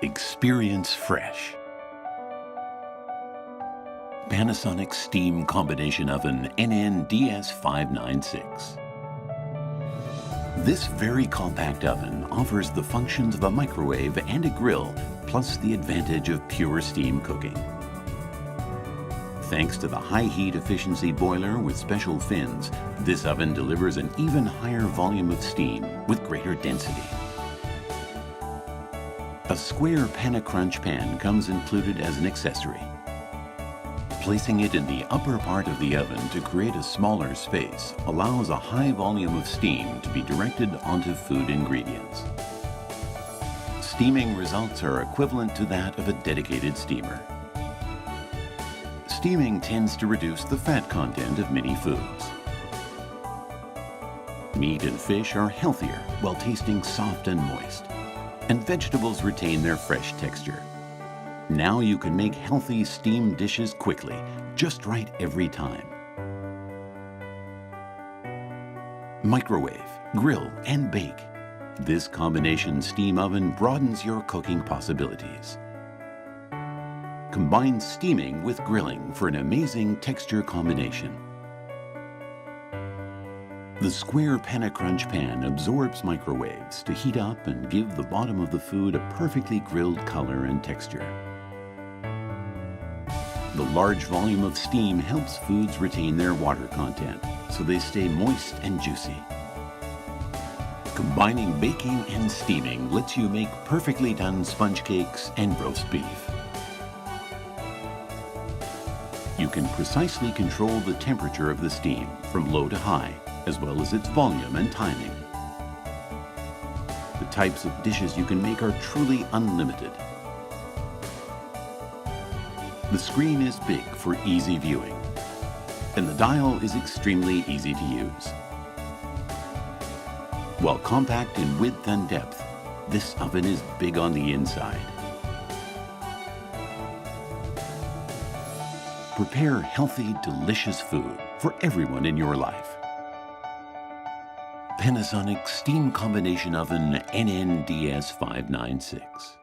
Experience fresh. Panasonic Steam Combination Oven NN-DS596. This very compact oven offers the functions of a microwave and a grill, plus the advantage of pure steam cooking. Thanks to the high heat efficiency boiler with special fins, this oven delivers an even higher volume of steam with greater density. A square Panacrunch pan comes included as an accessory. Placing it in the upper part of the oven to create a smaller space allows a high volume of steam to be directed onto food ingredients. Steaming results are equivalent to that of a dedicated steamer. Steaming tends to reduce the fat content of many foods. Meat and fish are healthier while tasting soft and moist, and vegetables retain their fresh texture. Now you can make healthy steamed dishes quickly, just right every time. Microwave, grill, and bake. This combination steam oven broadens your cooking possibilities. Combine steaming with grilling for an amazing texture combination. The square Panacrunch pan absorbs microwaves to heat up and give the bottom of the food a perfectly grilled color and texture. The large volume of steam helps foods retain their water content, so they stay moist and juicy. Combining baking and steaming lets you make perfectly done sponge cakes and roast beef. You can precisely control the temperature of the steam from low to high, as well as its volume and timing. The types of dishes you can make are truly unlimited. The screen is big for easy viewing, and the dial is extremely easy to use. While compact in width and depth, this oven is big on the inside. Prepare healthy, delicious food for everyone in your life. Panasonic Steam Combination Oven NN-DS596.